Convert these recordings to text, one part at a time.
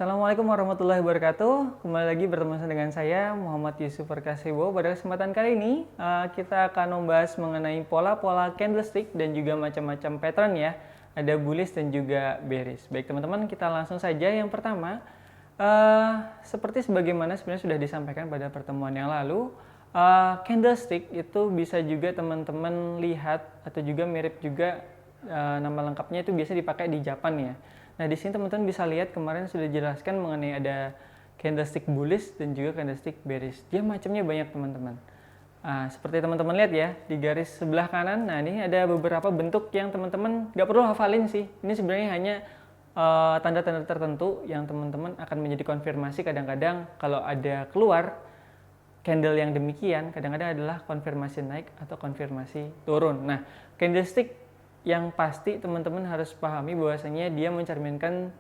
Assalamualaikum warahmatullahi wabarakatuh. Kembali lagi bertemu dengan saya Muhammad Yusuf Perkasibo. Pada kesempatan kali ini kita akan membahas mengenai pola-pola candlestick dan juga macam-macam pattern ya. Ada bullish dan juga bearish. Baik teman-teman, kita langsung saja. Yang pertama, seperti sebagaimana sebenarnya sudah disampaikan pada pertemuan yang lalu, candlestick itu bisa juga teman-teman lihat atau juga mirip juga nama lengkapnya itu biasa dipakai di Japan ya. Nah, di sini teman-teman bisa lihat kemarin sudah dijelaskan mengenai ada candlestick bullish dan juga candlestick bearish. Dia macamnya banyak teman-teman. Seperti teman-teman lihat ya, di garis sebelah kanan, nah ini ada beberapa bentuk yang teman-teman nggak perlu hafalin sih. Ini sebenarnya hanya tanda-tanda tertentu yang teman-teman akan menjadi konfirmasi kadang-kadang kalau ada keluar candle yang demikian, kadang-kadang adalah konfirmasi naik atau konfirmasi turun. Nah, candlestick yang pasti teman-teman harus pahami bahwasanya dia mencerminkan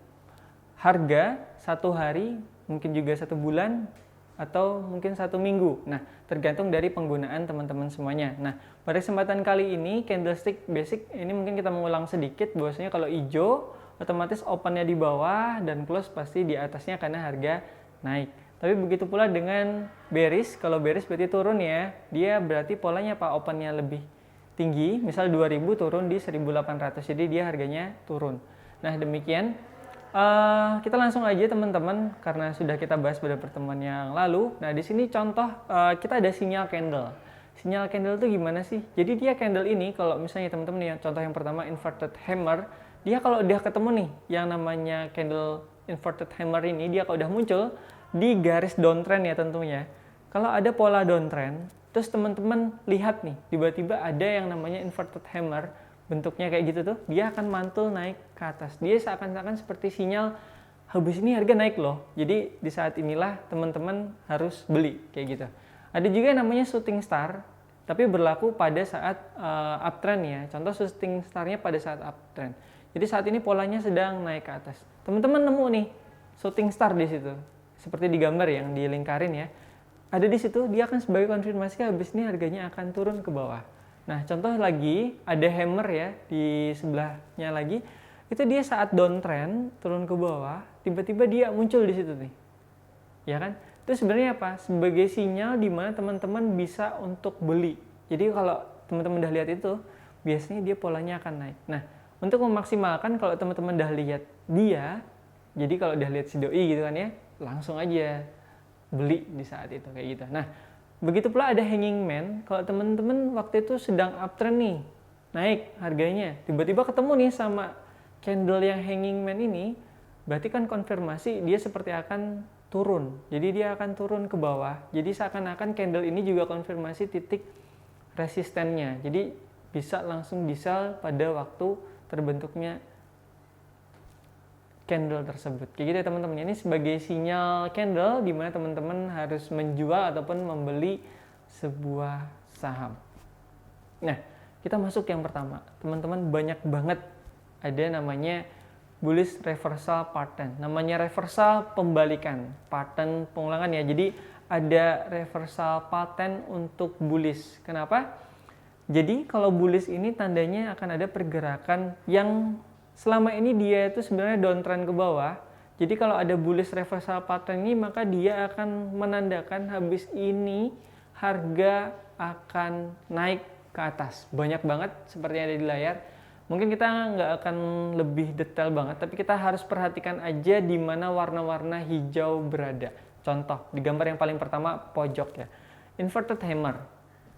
harga satu hari, mungkin juga satu bulan, atau mungkin satu minggu. Nah, tergantung dari penggunaan teman-teman semuanya. Nah, pada kesempatan kali ini candlestick basic ini mungkin kita mengulang sedikit bahwasanya kalau hijau otomatis opennya di bawah dan close pasti di atasnya karena harga naik. Tapi begitu pula dengan bearish, kalau bearish berarti turun ya. Dia berarti polanya apa? Opennya lebih tinggi, misal 2000 turun di 1800, jadi dia harganya turun. Nah demikian, kita langsung aja teman-teman karena sudah kita bahas pada pertemuan yang lalu. Nah di sini contoh kita ada sinyal candle. Sinyal candle itu gimana sih? Jadi dia candle ini kalau misalnya teman-teman nih, contoh yang pertama inverted hammer, dia kalau udah ketemu nih yang namanya candle inverted hammer ini, dia kalau udah muncul di garis downtrend ya tentunya. Kalau ada pola downtrend, terus teman-teman lihat nih, tiba-tiba ada yang namanya inverted hammer, bentuknya kayak gitu tuh, dia akan mantul naik ke atas. Dia seakan-akan seperti sinyal, habis ini harga naik loh. Jadi di saat inilah teman-teman harus beli, kayak gitu. Ada juga yang namanya shooting star, tapi berlaku pada saat uptrend ya. Contoh shooting starnya pada saat uptrend. Jadi saat ini polanya sedang naik ke atas. Teman-teman nemu nih, shooting star di situ. Seperti di gambar yang dilingkarin ya. Ada di situ, dia akan sebagai konfirmasi habis ini harganya akan turun ke bawah. Nah, contoh lagi, ada hammer ya, di sebelahnya lagi, itu dia saat downtrend, turun ke bawah, tiba-tiba dia muncul di situ nih. Ya kan? Itu sebenarnya apa? Sebagai sinyal di mana teman-teman bisa untuk beli. Jadi kalau teman-teman udah lihat itu, biasanya dia polanya akan naik. Nah, untuk memaksimalkan kalau teman-teman udah lihat dia, jadi kalau udah lihat si doi gitu kan ya, langsung aja beli di saat itu kayak gitu. Nah, begitu pula ada hanging man. Kalau teman-teman waktu itu sedang uptrend nih, naik harganya, tiba-tiba ketemu nih sama candle yang hanging man ini, berarti kan konfirmasi dia seperti akan turun. Jadi dia akan turun ke bawah. Jadi seakan-akan candle ini juga konfirmasi titik resistennya. Jadi bisa langsung di sell pada waktu terbentuknya candle tersebut. Kayak gitu ya teman-teman. Ini sebagai sinyal candle di mana teman-teman harus menjual ataupun membeli sebuah saham. Nah, kita masuk yang pertama. Teman-teman banyak banget ada namanya bullish reversal pattern. Namanya reversal pembalikan, pattern pengulangan ya. Jadi ada reversal pattern untuk bullish. Kenapa? Jadi kalau bullish ini tandanya akan ada pergerakan yang selama ini dia itu sebenarnya downtrend ke bawah. Jadi kalau ada bullish reversal pattern ini, maka dia akan menandakan habis ini harga akan naik ke atas. Banyak banget seperti yang ada di layar. Mungkin kita nggak akan lebih detail banget, tapi kita harus perhatikan aja di mana warna-warna hijau berada. Contoh, di gambar yang paling pertama pojok ya. Inverted hammer.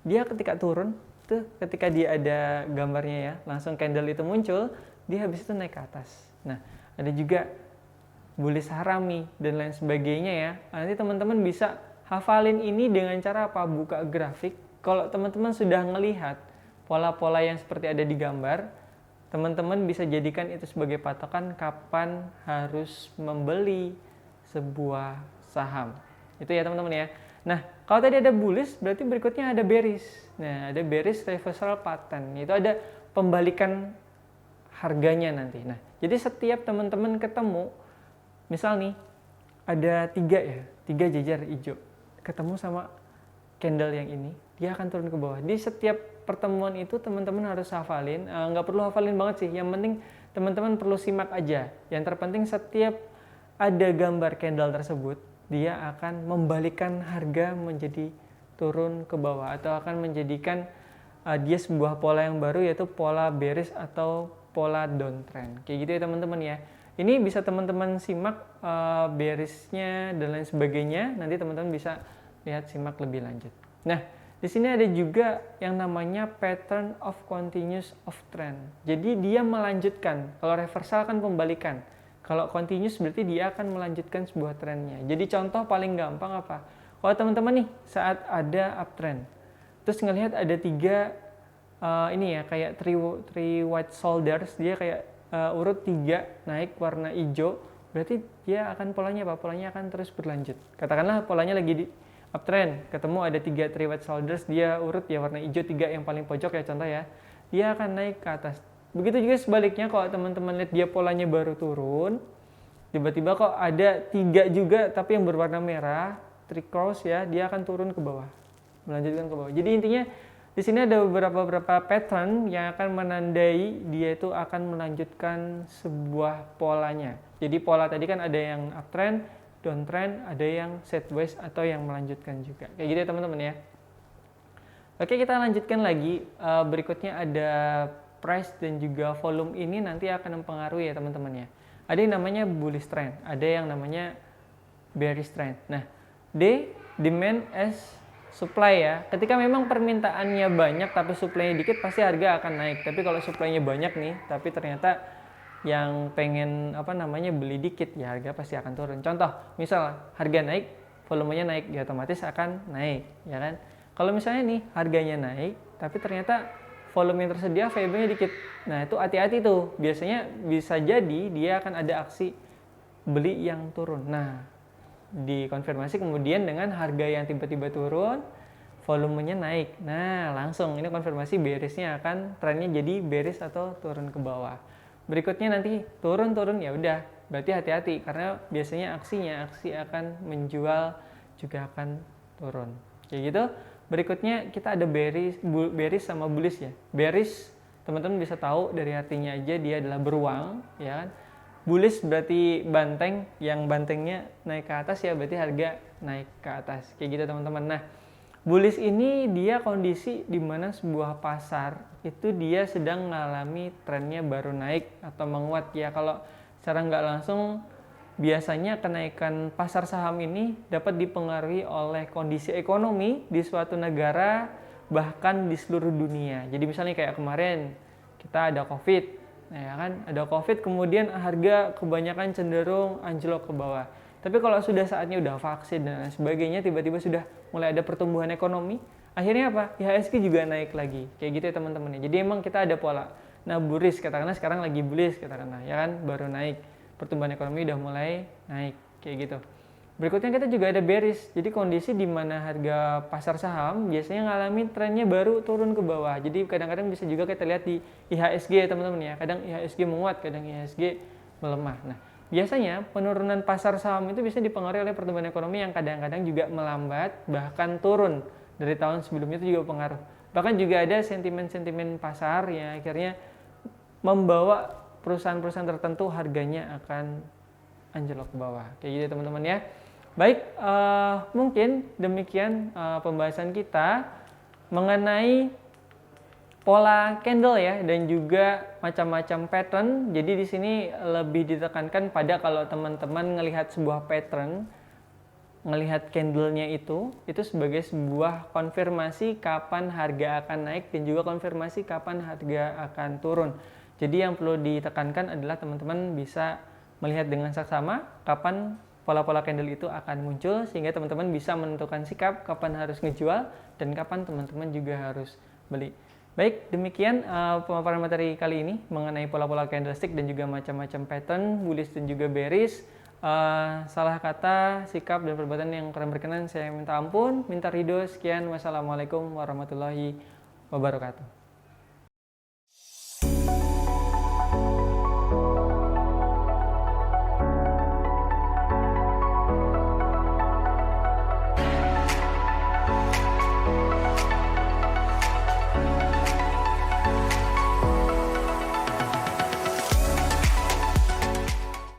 Dia ketika turun, tuh ketika dia ada gambarnya ya, langsung candle itu muncul, dia habis itu naik ke atas. Nah, ada juga bullish harami dan lain sebagainya ya. Nanti teman-teman bisa hafalin ini dengan cara apa? Buka grafik. Kalau teman-teman sudah melihat pola-pola yang seperti ada di gambar, teman-teman bisa jadikan itu sebagai patokan kapan harus membeli sebuah saham. Itu ya teman-teman ya. Nah, kalau tadi ada bullish, berarti berikutnya ada bearish. Nah, ada bearish reversal pattern. Itu ada pembalikan harganya nanti. Nah, jadi setiap teman-teman ketemu, misal nih, ada tiga jajar hijau, ketemu sama candle yang ini, dia akan turun ke bawah. Di setiap pertemuan itu teman-teman harus hafalin, nggak perlu hafalin banget sih, yang penting teman-teman perlu simak aja. Yang terpenting setiap ada gambar candle tersebut, dia akan membalikkan harga menjadi turun ke bawah atau akan menjadikan dia sebuah pola yang baru, yaitu pola bearish atau pola downtrend. Kayak gitu ya teman-teman ya. Ini bisa teman-teman simak bearishnya dan lain sebagainya. Nanti teman-teman bisa lihat, simak lebih lanjut. Nah, di sini ada juga yang namanya pattern of continuous of trend. Jadi dia melanjutkan. Kalau reversal kan pembalikan. Kalau continuous berarti dia akan melanjutkan sebuah trennya. Jadi contoh paling gampang apa? Kalau teman-teman nih saat ada uptrend, terus ngelihat ada tiga ini ya, kayak three white shoulders, dia kayak urut 3 naik warna hijau, berarti dia akan polanya apa? Polanya akan terus berlanjut. Katakanlah polanya lagi di uptrend, ketemu ada 3 three white shoulders, dia urut ya warna hijau 3 yang paling pojok ya contoh ya, dia akan naik ke atas. Begitu juga sebaliknya, kalau teman-teman lihat dia polanya baru turun, tiba-tiba kok ada 3 juga tapi yang berwarna merah, three cross ya, dia akan turun ke bawah, melanjutkan ke bawah. Jadi intinya di sini ada beberapa pattern yang akan menandai dia itu akan melanjutkan sebuah polanya. Jadi pola tadi kan ada yang uptrend, downtrend, ada yang sideways atau yang melanjutkan juga. Kayak gitu ya teman-teman ya. Oke, kita lanjutkan lagi. Berikutnya ada price dan juga volume, ini nanti akan mempengaruhi ya teman-teman ya. Ada yang namanya bullish trend, ada yang namanya bearish trend. Nah, demand as supply ya. Ketika memang permintaannya banyak tapi supply-nya dikit, pasti harga akan naik. Tapi kalau supply-nya banyak nih, tapi ternyata yang pengen beli dikit, ya harga pasti akan turun. Contoh, misal harga naik, volumenya naik, ya otomatis akan naik, ya kan? Kalau misalnya nih harganya naik, tapi ternyata volume yang tersedia available-nya dikit. Nah, itu hati-hati tuh. Biasanya bisa jadi dia akan ada aksi beli yang turun. Nah, dikonfirmasi kemudian dengan harga yang tiba-tiba turun, volumenya naik. Nah, langsung ini konfirmasi bearishnya akan trennya jadi bearish atau turun ke bawah. Berikutnya nanti turun ya udah, berarti hati-hati karena biasanya aksi akan menjual juga akan turun. Kayak gitu. Berikutnya kita ada bearish sama bullish ya. Bearish teman-teman bisa tahu dari artinya aja, dia adalah beruang, ya kan? Bullish berarti banteng, yang bantengnya naik ke atas ya berarti harga naik ke atas. Kayak gitu teman-teman. Nah, bullish ini dia kondisi di mana sebuah pasar itu dia sedang mengalami trennya baru naik atau menguat ya. Kalau secara nggak langsung biasanya kenaikan pasar saham ini dapat dipengaruhi oleh kondisi ekonomi di suatu negara bahkan di seluruh dunia. Jadi misalnya kayak kemarin kita ada COVID. Nah, ya kan, ada COVID, kemudian harga kebanyakan cenderung anjlok ke bawah. Tapi kalau sudah saatnya udah vaksin dan sebagainya, tiba-tiba sudah mulai ada pertumbuhan ekonomi, akhirnya apa? IHSG juga naik lagi. Kayak gitu ya teman-teman. Jadi emang kita ada pola. Nah, bullish katakanlah sekarang lagi bullish katakanlah, ya kan, baru naik. Pertumbuhan ekonomi udah mulai naik, kayak gitu. Berikutnya kita juga ada bearish. Jadi kondisi di mana harga pasar saham biasanya ngalami trennya baru turun ke bawah. Jadi kadang-kadang bisa juga kita lihat di IHSG ya teman-teman ya. Kadang IHSG menguat, kadang IHSG melemah. Nah, biasanya penurunan pasar saham itu bisa dipengaruhi oleh pertumbuhan ekonomi yang kadang-kadang juga melambat, bahkan turun dari tahun sebelumnya, itu juga pengaruh. Bahkan juga ada sentimen-sentimen pasar yang akhirnya membawa perusahaan-perusahaan tertentu harganya akan anjlok ke bawah. Kayak gitu teman-teman ya. Baik, mungkin demikian pembahasan kita mengenai pola candle ya dan juga macam-macam pattern. Jadi di sini lebih ditekankan pada kalau teman-teman melihat sebuah pattern, melihat candlenya itu sebagai sebuah konfirmasi kapan harga akan naik dan juga konfirmasi kapan harga akan turun. Jadi yang perlu ditekankan adalah teman-teman bisa melihat dengan saksama kapan pola-pola candle itu akan muncul, sehingga teman-teman bisa menentukan sikap kapan harus ngejual dan kapan teman-teman juga harus beli. Baik, demikian pemaparan materi kali ini mengenai pola-pola candlestick dan juga macam-macam pattern, bullish dan juga bearish. Salah kata, sikap, dan perbuatan yang kurang berkenan saya minta ampun, minta ridho. Sekian, wassalamualaikum warahmatullahi wabarakatuh.